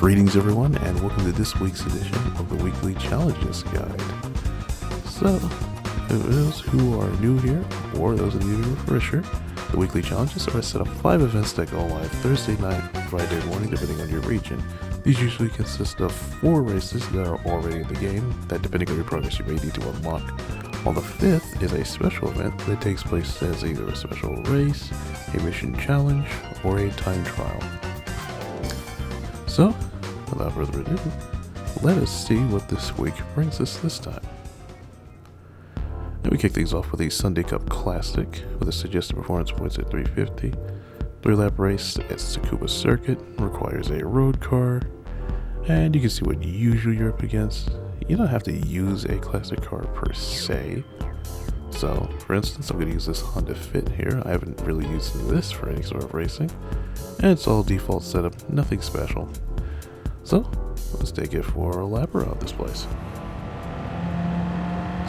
Greetings everyone, and welcome to this week's edition of the Weekly Challenges Guide. So, for those who are new here, or those of you who are refresher, the Weekly Challenges are a set of 5 events that go live Thursday night, Friday morning, depending on your region. These usually consist of 4 races that are already in the game, that depending on your progress you may need to unlock. While the 5th is a special event that takes place as either a special race, a mission challenge, or a time trial. So, without further ado, let us see what this week brings us this time. And we kick things off with a Sunday Cup Classic with a suggested performance points at 350. 3-lap race at Tsukuba circuit, requires a road car, and you can see what usually you're up against. You don't have to use a classic car per se. So, for instance, I'm going to use this Honda Fit here. I haven't really used this for any sort of racing, and it's all default setup, nothing special. So, let's take it for a lap around this place.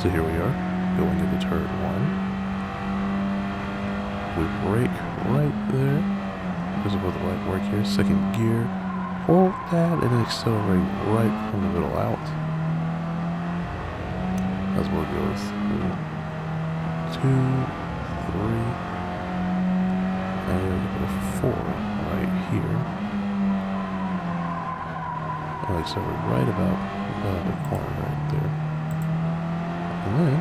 So here we are, going into turn 1. We brake right there. This is where the right work here. Second gear, hold that, and then accelerate right from the middle out. As we'll go through 2, 3, and 4 right here. I'll accelerate right about the corner right there. And then,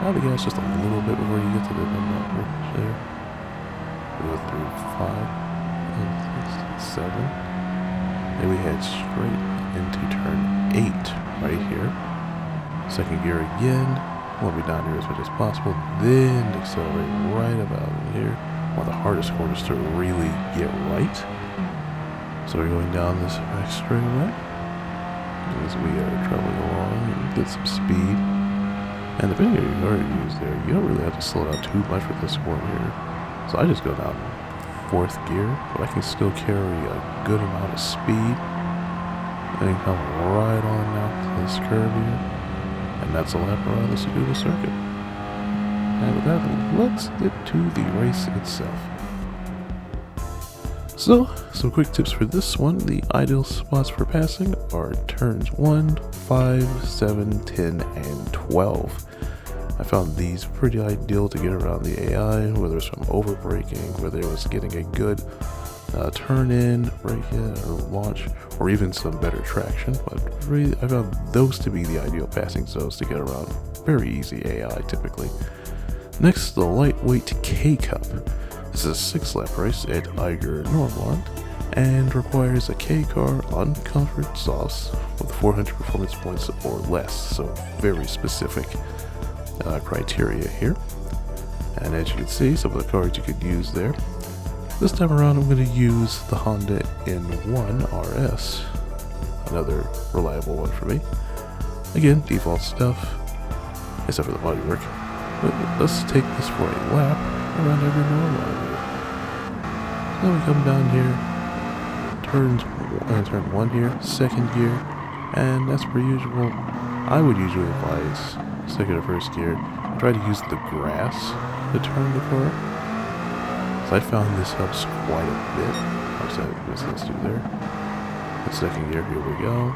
out the gas just a little bit before you get to the number there. We go through 5, and 6, 7. And we head straight into turn 8 right here. Second gear again. Want to be down here as much as possible. Then accelerate right about here. One of the hardest corners to really get right. So we're going down this back straightaway as we are traveling along and get some speed. And depending on your car you use there, you don't really have to slow down too much with this corner here. So I just go down 4th gear, but I can still carry a good amount of speed. And come right on out to this curve here. And that's a lap around the Tsukuba circuit. And with that, let's get to the race itself. So, some quick tips for this one. The ideal spots for passing are turns 1, 5, 7, 10, and 12. I found these pretty ideal to get around the AI, whether it's from over braking, whether it was getting a good turn in, brake in, or launch, or even some better traction. But really, I found those to be the ideal passing zones to get around. Very easy AI typically. Next, the lightweight K-Cup. This is a 6-lap race at Eiger, Nordwand, and requires a K car on comfort softs with 400 performance points or less, so very specific criteria here. And as you can see, some of the cards you could use there. This time around I'm going to use the Honda N1 RS, another reliable one for me. Again, default stuff, except for the bodywork. But let's take this for a lap around every Nordwand. So we come down here, turn 1 here, 2nd gear, and as per usual, I would usually advise 2nd or 1st gear, try to use the grass to turn the car. So I found this helps quite a bit. Let's do there. The 2nd gear, here we go.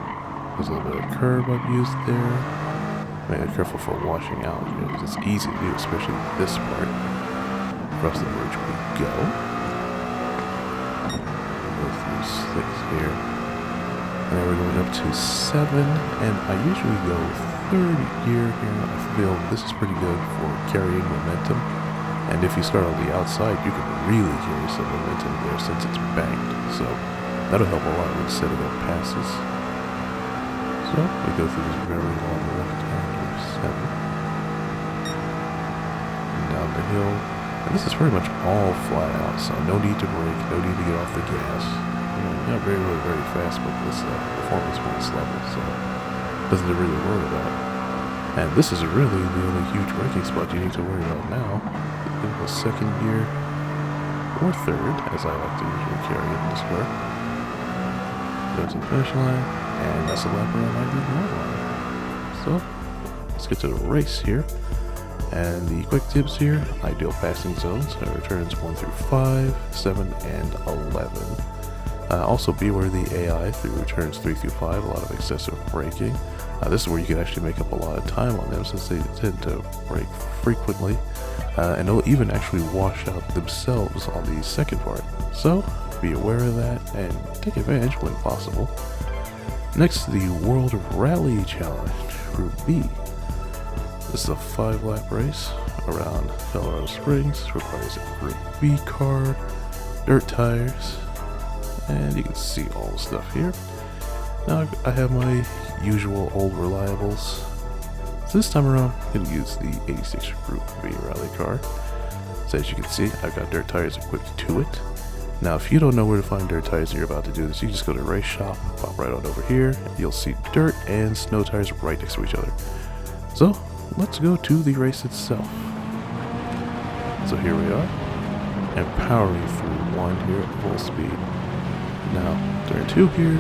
There's a little bit of curb I've used there. Be careful for washing out, because it's easy to do, especially this part. Across the bridge we go. Go through 6 here. And then we're going up to 7, and I usually go 3rd gear here. I feel this is pretty good for carrying momentum. And if you start on the outside, you can really carry some momentum there since it's banked. So that'll help a lot with setting up passes. So we go through this very long left-hander 7. And down the hill. And this is pretty much all flat out, so no need to brake, no need to get off the gas. Not very fast with this performance points level, so nothing to really worry about. And this is really the only huge braking spot you need to worry about now. In the 2nd gear, or 3rd, as I like to usually carry in this car. Go to the finish line, and that's a lap around Eiger Nordwand. So, let's get to the race here. And the quick tips here, ideal passing zones are turns 1 through 5, 7, and 11. Also beware the AI through turns 3 through 5, a lot of excessive braking. This is where you can actually make up a lot of time on them since they tend to brake frequently. And they'll even actually wash out themselves on the second part. So be aware of that and take advantage when possible. Next, the World Rally Challenge, Gr.B. This is a 5-lap race around Colorado Springs. It requires a Gr.B car, dirt tires, and you can see all the stuff here. Now I have my usual old reliables. So this time around, I'm going to use the 86 Gr.B rally car. So as you can see, I've got dirt tires equipped to it. Now if you don't know where to find dirt tires and you're about to do this, you just go to Race Shop, pop right on over here, and you'll see dirt and snow tires right next to each other. So let's go to the race itself. So here we are, and powering through 1 here at full speed. Now turn 2 here,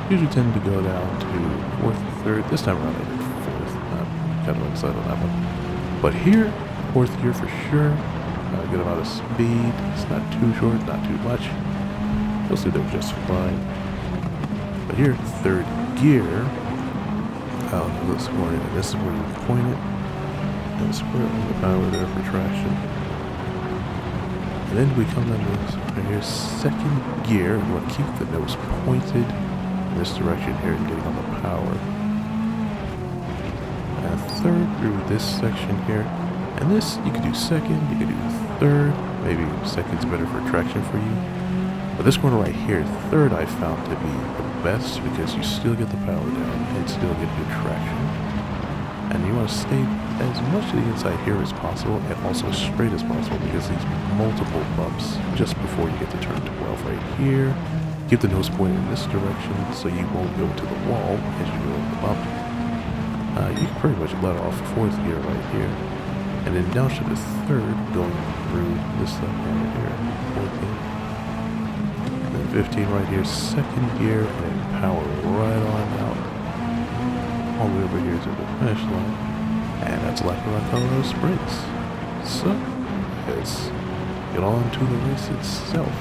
usually tend to go down to 4th, 3rd. This time around I did 4th. I'm kind of excited on that one. But here, 4th gear for sure. Good amount of speed. It's not too short, not too much. You'll see they're just fine. But here, 3rd gear. Out of this morning, and this is where you point it. And square on the power there for traction. And then we come down to this right here, 2nd gear. You want to keep the nose pointed in this direction here and getting on the power. And 3rd through this section here. And this, you can do 2nd, you can do 3rd, maybe 2nd's better for traction for you. But this corner right here, 3rd I found to be the best because you still get the power down and still get good traction. And you want to stay as much to the inside here as possible and also as straight as possible because these multiple bumps just before you get to turn 12 right here. Keep the nose pointed in this direction so you won't go to the wall as you go in the bump. You can pretty much let off 4th gear right here. And then down to the 3rd, going through this left-hander here, 14. And then 15 right here, 2nd gear, and power right on out. All the way over here to the finish line. And that's a lap around Colorado Springs. So, let's get on to the race itself.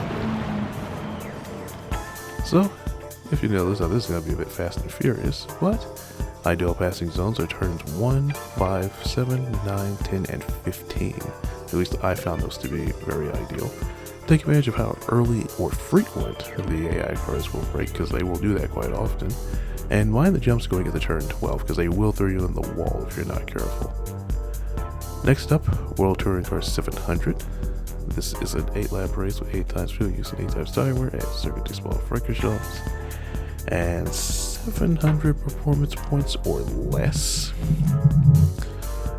So, if you notice, now this is going to be a bit fast and furious, but ideal passing zones are turns 1, 5, 7, 9, 10, and 15. At least I found those to be very ideal. Take advantage of how early or frequent the AI cars will brake, because they will do that quite often. And mind the jumps going at the turn 12, because they will throw you in the wall if you're not careful. Next up, World Touring Car 700. This is an 8-lap race with 8 times fuel use and 8 times tire wear at Circuit de Spa-Francorchamps. And 700 performance points or less.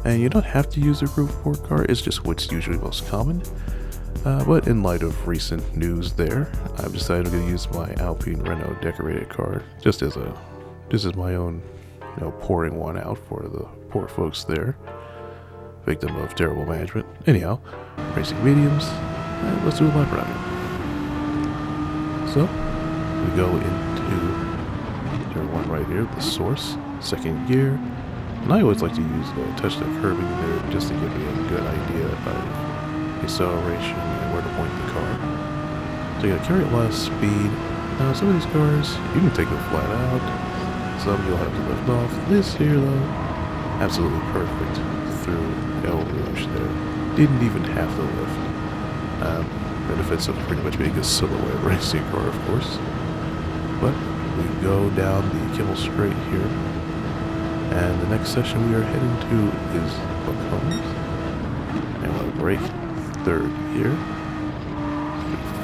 And you don't have to use a Group 4 car, it's just what's usually most common. But in light of recent news there, I've decided I'm going to use my Alpine Renault decorated car just as my own, pouring one out for the poor folks there. Victim of terrible management. Anyhow, racing mediums, and let's do a lap around here. So, we go into turn 1 right here, the source, 2nd gear. And I always like to use touch the curbing there just to give me a good idea of acceleration and where to point the car. So you gotta carry a lot of speed. Now some of these cars, you can take them flat out. Some you'll have to lift off. This here though, absolutely perfect through L-Rush there. Didn't even have to lift. Benefits of pretty much being a silhouette racing car, of course. But we go down the Kimmel Straight here. And the next section we are heading to is Bacones. And we'll brake 3rd here.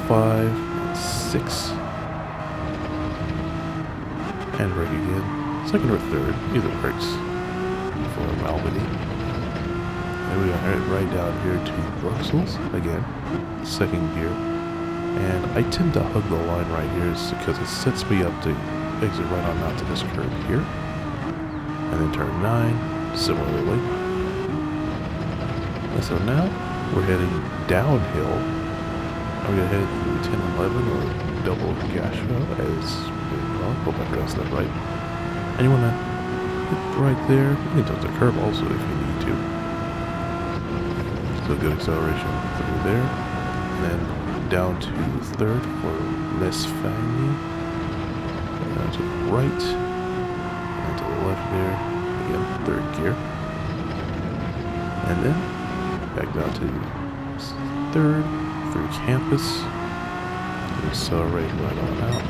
5 and 6. And brake again. 2nd or 3rd, either brakes for Albany. And we are headed right down here to Brussels again. 2nd gear. And I tend to hug the line right here because it sets me up to exit right on out to this curve here. And then turn 9, similarly. And so now we're heading downhill. Are we going to head through 10 and 11 or double Gasho as well? Hope I pronounced that right. And you want to hit right there. You can touch the curb also if you need to. So good acceleration through there. And then down to third for less Fanny. To the right. And to the left there. Again, third gear. And then back down to third through campus. Accelerate right on out.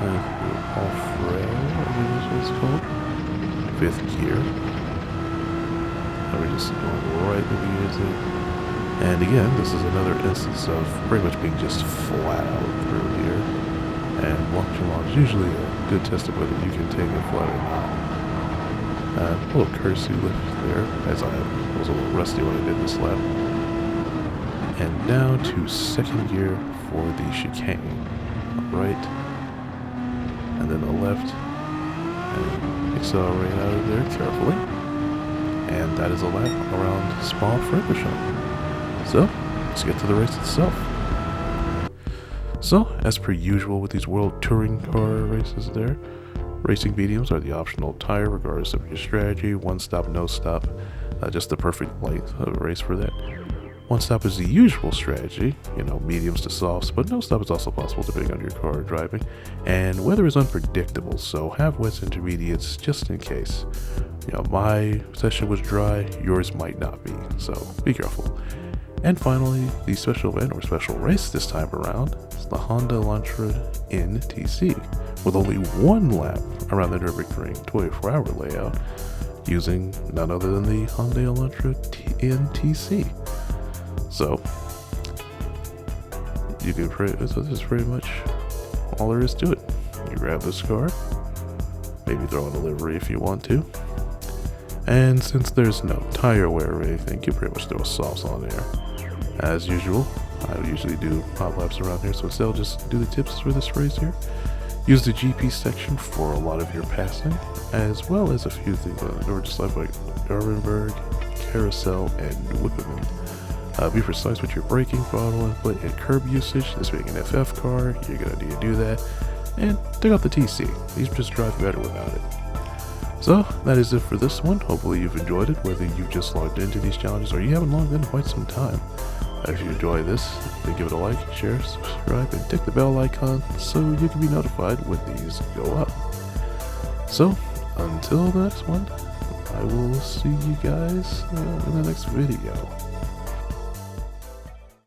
And through off-rail, I believe that's what it's called. Fifth gear. And we're just going right through the gears there. And again, this is another instance of pretty much being just flat out through here. And launching along is usually a good test of whether you can take it flat or not. A little courtesy lift there, as I was a little rusty when I did this lap. And down to second gear for the chicane. Right. And then the left. And accelerate out of there carefully. And that is a lap around Spa-Francorchamps. So, let's get to the race itself. So, as per usual with these World Touring Car races there, racing mediums are the optional tire regardless of your strategy. One stop, no stop. Just the perfect length of a race for that. One stop is the usual strategy, mediums to softs, but no stop is also possible depending on your car driving. And weather is unpredictable, so have wets intermediates just in case. My session was dry, yours might not be, so be careful. And finally, the special event or special race this time around is the Hyundai Elantra NTC, with only one lap around the Nürburgring 24-hour layout, using none other than the Hyundai Elantra NTC. So, this is pretty much all there is to it. You grab this car, maybe throw in a livery if you want to, and since there's no tire wear or anything, you pretty much throw a sauce on there. As usual, I usually do hot laps around here, so instead I'll just do the tips for this race here. Use the GP section for a lot of your passing, as well as a few things on the door, just like Garbenberg, Carousel, and Whipperman. Be precise with your braking, throttle input, and curb usage. This being an FF car, you're going to need to do that. And take out the TC. These just drive better without it. So, that is it for this one. Hopefully you've enjoyed it, whether you've just logged into these challenges or you haven't logged in quite some time. If you enjoy this, then give it a like, share, subscribe, and tick the bell icon so you can be notified when these go up. So, until the next one, I will see you guys in the next video.